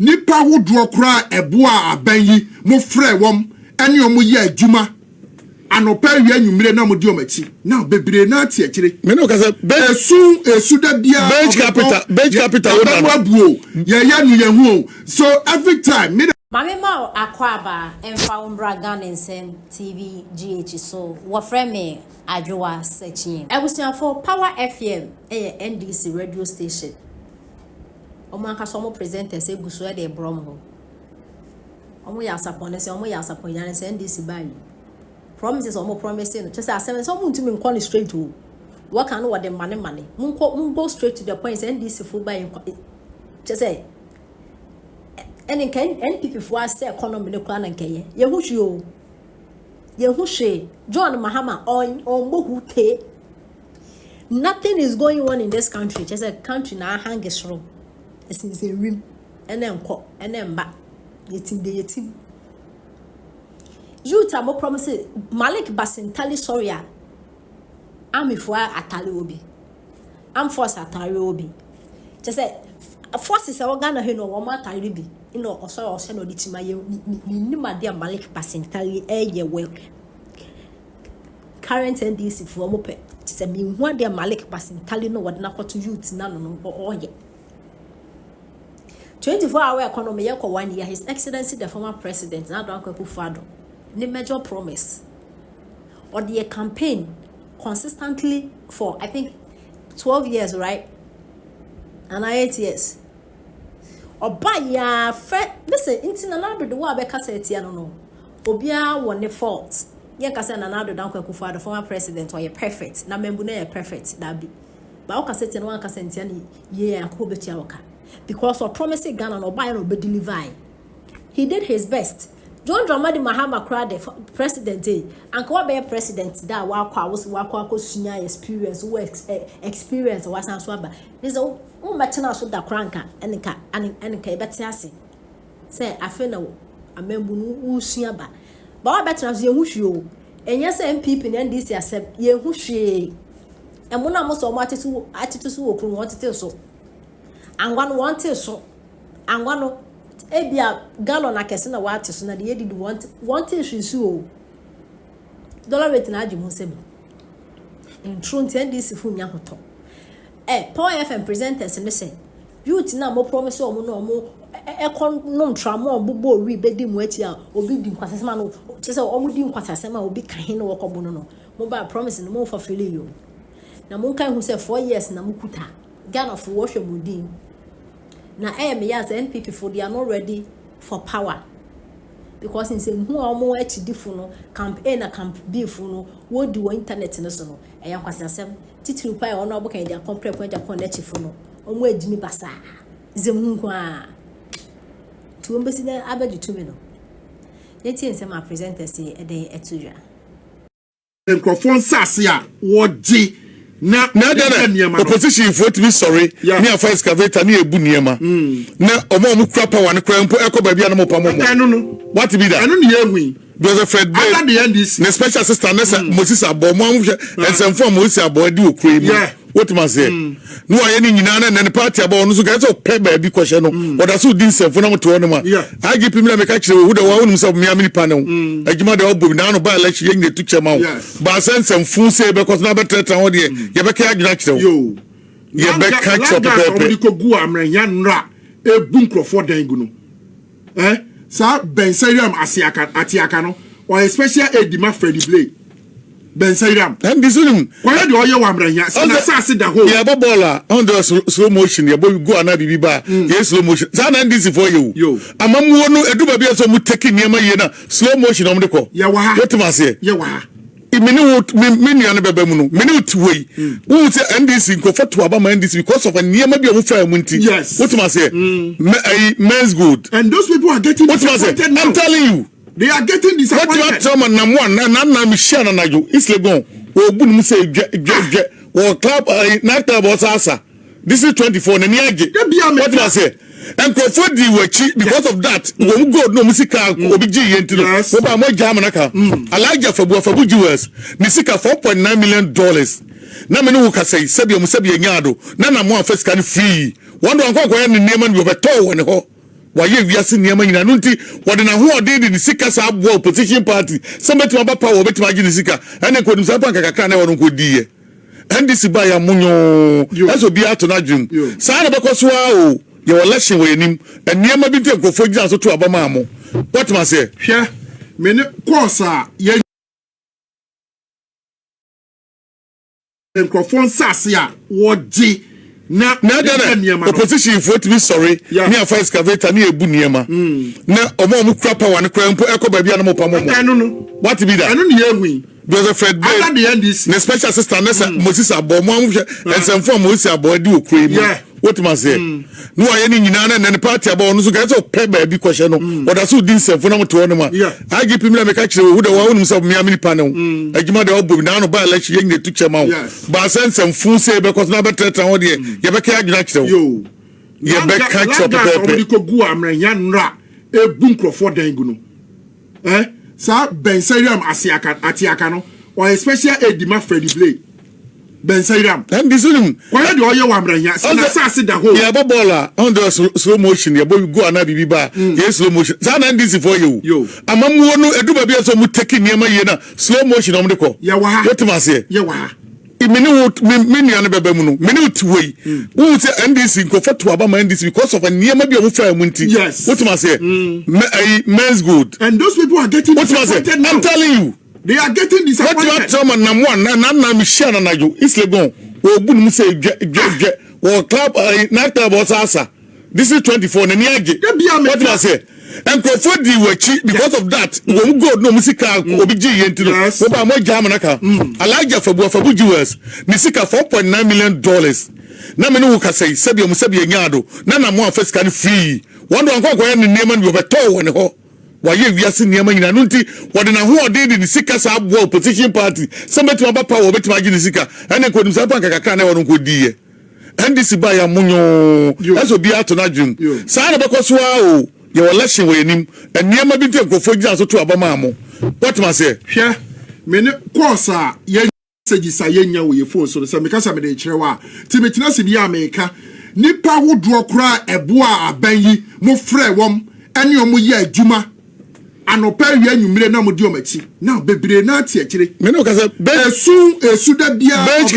nipa wo do kra eboa abanyi mo frɛ wom ene omo ye adwuma anopa wi anwumire na mo di omachi na bebre na ati akire me no kasa esu da bia bench capital wo abuo ye ya nu ye hu so every time me Mami ma akwaba emfa umbra Ghana TV GH so wo frɛ me adwoa searching ebusuafo Power FM NDC radio station omo aka so mo presenters eguso e de brom ho omo ya sapon se omo ya sapon ya se NDC bayi promises omo promise no just asem so mo ntumi nkɔ straight o what can no de money mo go straight to the point NDC full bayi just say ene kan NPP fo ase economy ne kwa na nkeye ye hu hwe John Mahama on bohu te nothing is going on in this country just a country na hang isro since a rim ene nko ene mba yetim youth amo promise Malik Basintali sorry ami fo atale obi am force atare obi just say forces e Ghana he no wo ma atare bi ino oso no ditima ye ni made Malik Basintali eye well current NDC for mo pe say me hu ade Malik Basintali no wode na koto youth na no oye 24-hour economy ye ko 1 year his excellency the former president na don kwapu fado ni major promise or the campaign consistently for I think 12 years right and 8 years oba ya fe listen inti na nado de wa be kasa etia no obia won fault ye kasa na nado dan kwaku the former president or ye perfect na membu na ye perfect that be ba o kasa etia no kasa entia ni ye akọ betia waka because of promise Ghana no buy no be deliver he did his best John Dramani Mahama crowd president and ko be president da wa kwa sunya experience experience wa san so aba is o machina so da kranka enka ebeti ase say afi na amembu no usua ba wa betra so ye hwhwe enye say MPP na NDC accept ye hwhwe emo na mo so mo atitu so okru won tete so angwa no won te so angwa no ebia gallon akese na wa ate so na de ye did want issue o dollar rate na ajimu sebe in true NDC fu nya hoto Power FM presenters me say youth na mo promise o mo no mo ekon no ntramo obubo wi bedi mu achi a obi di nkwasasema no che say o mo di nkwasasema obi kan he no wokobo no mo ba promise no mo fulfill you na mo kan hu say 4 years na mo kuta Ghana for wo hwe mo din na me yes NPP for they are not ready for power because in say who omo HD fu no camp A na camp B fu no wo di wo internet no so no Nkwasiasem titiri pa ono obokan dia compare kwa Agyapong na chifu no omo adimi basa zem hu a tu mbesi na abedi tumi no yeti ensem ma presenter say eden etuja microphone sase a woji na opposition for to be sorry me afa excavator na ebu niema na omo kura power na kura mpo ekoba bia na mo pamo mo what be that anu ne ehun because Fred Bay na special assistant na Moses Abomo amhwe ensemfo Moses Abomo di okura mu what man say no aye ni nyina na ne party Abomo no so ga so pe ba bi kwhye no oda so di nsemfo na moto no ma IGP mi na me ka kire wo da wo no so me amini panel adwuma de obo na no ba election ye nyina tu chema wo ba sensemfo say be cause na betreta ho de ye be ka agina kire wo ye be ka chop pepe ko gu amranya nra ebu nkrofo dan gu no sa Bensayram atiaka no or special aid ma Freddy Blay Bensayram and this one why do you want branya sa sit the whole yeah bola on the slow motion yeah boy go na bibi ba yeah slow motion sa na NDC for you amamu no eduba bia so mu take niema ye na slow motion om de ko yeah wa what man say yeah wa mini anu bebe mu no mini tuwei wo say NDC ko foto aba ma NDC because of niema bia mu fa mu nti what man say men's good and those people are getting what man say I'm telling you they are getting disappointed what you tell man na one na me share na najo islegon obu nu say je wo club night club osasa this is 24 na ni age what man say and for the wachi because of that wo go no musika obi gi yenti no wo ba mo jam na ka alaja fabu jewels ni sika $4.9 million na me no ka say sebi nyado na mo afesika ni free wando anko ko ya ni neema ni obeto woni ho waye wiase niema nyina no nti wode na ho ode de sika sa abo opposition party somebody ma power obeti ma gi sika ene ko nim sa pan kakaka na wono ko diye NDC ba ya munyo eso bi ato na dwum sa na bekoso o ye election we nim niema bi te nkofo gi so to abama amo what ma say hwe me ne course a ye microphone sase a woji na opposition for to be sorry me a first excavator na ebu niema na omo kura power ne kura mpo ekoba bia na mo pamo what be that anu ne ehun because Fred Bay under the NDC ne special assistant nessa Moses abo mo amhwe ensemfo Moses abo di okura mu what ma say no aye ni nyina na ne party abo no so ga so pe ba bi kwhye no oda so di ensemfo na moto no ma IGP mi na me ka kire wo da wo no so me amini panel agima da obo na no ba election yen ne tu chema ba ensemfo say be ko na betreta ho de ye be ka agina kire wo ye be ka chop pepe ko gu amranya nra ebu nkrofo dan gu no sa bensariam atiaka no or special edima Freddy Blay bensariam this one why do you amranya sa sit the whole yeah bobola on the slow motion yeah boy go na bibi yes slow motion sa na this for you amamuwo no eduba bia so mu take niema ye na slow motion om de ko yeah wa what ma say yeah wa mini anu bebe mu no mini utiwei wo say NDC ko foto abama NDC because of niema bia mu fa mu nti what ma say men's good and those people are getting what ma say I'm telling you they are getting disappointed what you tell na mo na mi share na jo islegon wo bu mu say gwe wo club na club osasa this is 24 na ni age what ma say and for the wachi because of that wo go no musika obi gi yenti no wo ba mo jam na ka alaja fabu jewels ni sika $4.9 million na me no ka say sabi mo sabi nyado na mo afes kan free wando ankwa ya ni neema ni obeto woni ho waye wiase niema nyina no nti wode na ho ode de sika sa abo opposition party somebody ma ba power obeti ma gi ni sika ene ko nim sa pan kakaka na wono ko diye NDC ba ya munyo eso bi ato na dwum sa na bekoso o ye election we nim niema bi te nkofo gi so to abama amo what ma say hwe me ne course a ye segisa ye nya wo ye phone so se me kasa me de kire wa ti me tina se bi America nipa wodro kra ebo a aban yi mo frɛ wom ene omo ye adwuma anopa wi anwumire na mo di omachi na bebre na tie kire me no kasa esu da bia bench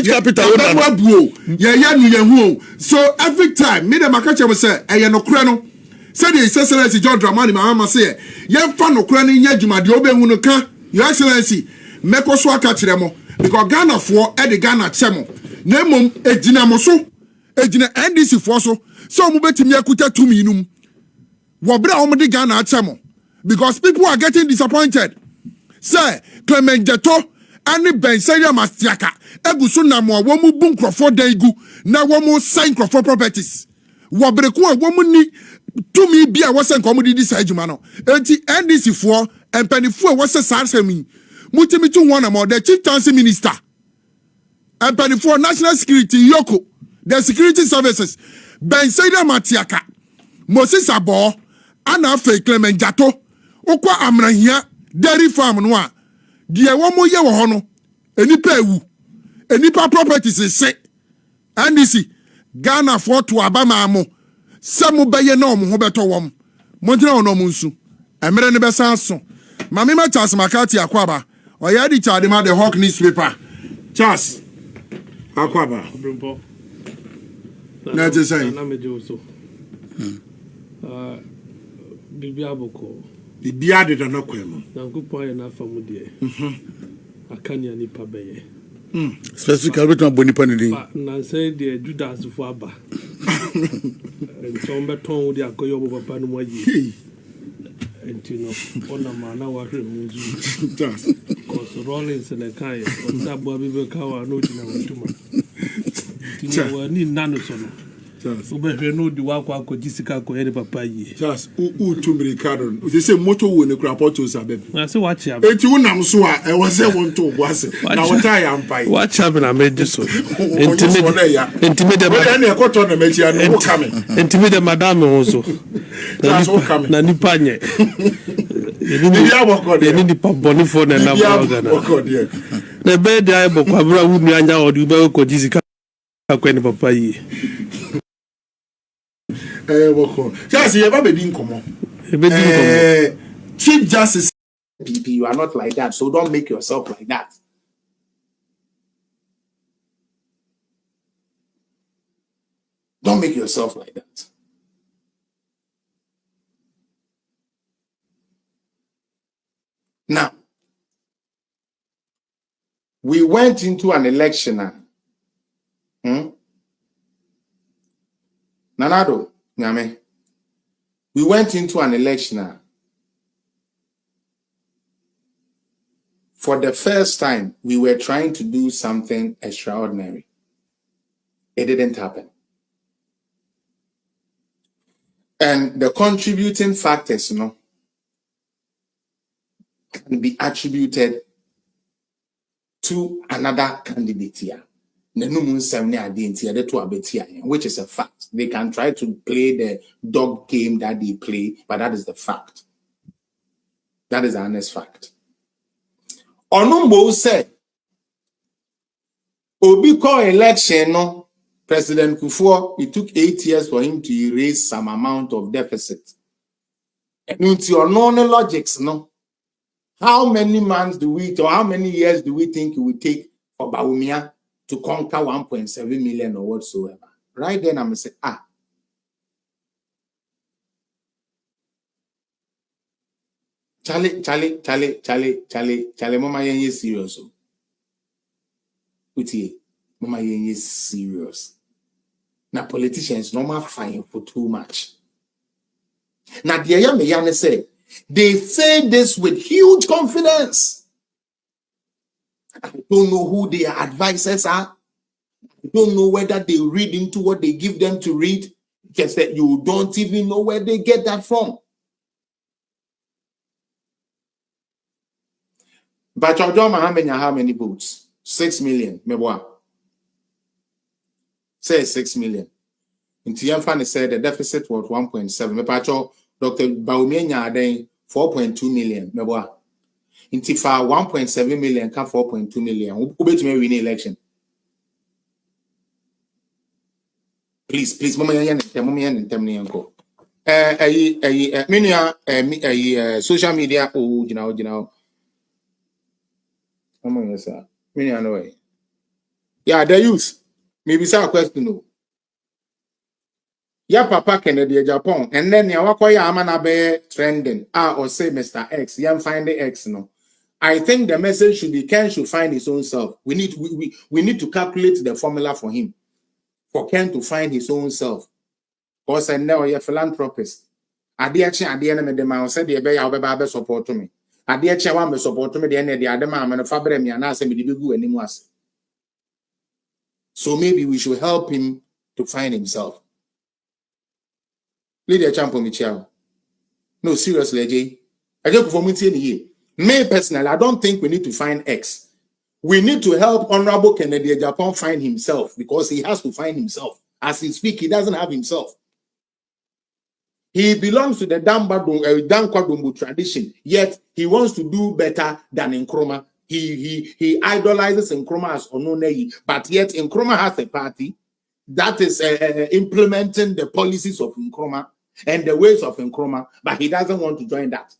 capital wo abuo ye ya nu ye hu so every time me dem aka chem say eye no kra no say the excellency John Dramani mama say ye fa no kra no nya adwuma de obehu no ka your excellency meko so aka kire mo because Ghana for e de Ghana chemo na mom ejina mo so ejina NDC for so mo betimi akuta 2 minum wo bra o mo de Ghana chemo because people are getting disappointed. Say Clement Jeto ani Bensaria Mastiaka egusu na mo womu bu nkrofo dan gu na womu sign nkrofo properties. Wo breku a womu ni tumi bia wo se nkomo di sa adwuma no. Enti NDC for empanifo a wo se sarsemi mutimi tu one am the chief council minister. Empanifo national security yoko the security services Bensaria Matiaka Moses Abo ana fe Clement Jeto okwa amrahia dairy farm no a de wo ye wo ho no enipa ewu enipa properties se NDC Ghana for to abama mo samu beye na omo ho beto wom montina ono mo nsu emere ne besa so mame ma Charles Makati akwaba Y3adi ma the Hawk newspaper Charles akwaba Brumpo na je say na mejo so bibia boko bibia de na kwemo na nkupo ya na famu de akania nipa beye specifically between bonipa ne din na say de Judas fo aba so mbeton wo de akoyo bo papa no wayi entino ona mana wa hwe munzu Charles cause Rollins na kai on sabo bibe kawa no dina wantuma tino ni nano so no Charles ubehwe no di wakwa akojisika ko yene papa yi Charles u tumri Ricardo they say moto wo ne kra portos abem na say watch am enti wonam so a e wo se won to bo ase na wota ya mpai watch am na meje so intimate ba na ekoto na mechi anu wo kame intimate madam ho so na nipa nye yeni ni pa bonifo na na bogana na be dia e bokwa bra wunu anya odi be ko jisika ko ni papa yi Just you ever been come Chief Justice PP, you are not like that, so don't make yourself like that. Don't make yourself like that. Now, we went into an election. Nanado, Nyame. We went into an election. For the first time, we were trying to do something extraordinary. It didn't happen. And the contributing factors, can be attributed to another candidate here. Which is a fact. They can try to play the dog game that they play, but that is the fact. That is the honest fact. Onumbo said, Obi call election, no, President Kufuor, it took 8 years for him to erase some amount of deficit. And into your non-logics, no. How many months do we, or how many years do we think it would take for Bawumia to conquer 1.7 million or whatsoever? Right then, I'm going to say, Charlie, Mama Yenye serious. Uti, Mama Yenye serious. Now, politicians normal fine for too much. Now, the Yame say, they say this with huge confidence. I don't know who their advisors are. I don't know whether they read into what they give them to read. Just that you don't even know where they get that from. But how many votes? 6 million. Say 6 million. In Tianfani said the deficit was 1.7. Mepacho Dr. Bawumia Aden 4.2 million. In Tifa 1.7 million can 4.2 million. Who bet me win the election? Please, Mama Yan and Temnianko. Social media, yeah, the use. Maybe some question. No. Ya papa Kennedy Agyapong, and then ya wakoya amana be trending. Or say Mr. X. Ya find the X no. I think the message should be Ken should find his own self. We need to calculate the formula for him. For Ken to find his own self. Because I know you're a philanthropist. I said the support to me. Support to me the other man and fabric me and I said me go anymore. So maybe we should help him to find himself. Lady Champo Michel. No, seriously, Jay. I just for me me personally, I don't think we need to find X. We need to help Honorable Kennedy Agyapong find himself because he has to find himself. As he speaks, he doesn't have himself. He belongs to the Dankwadumbu tradition, yet he wants to do better than Nkrumah. He idolizes Nkrumah as Ononeyi, but yet Nkrumah has a party that is implementing the policies of Nkrumah and the ways of Nkrumah, but he doesn't want to join that.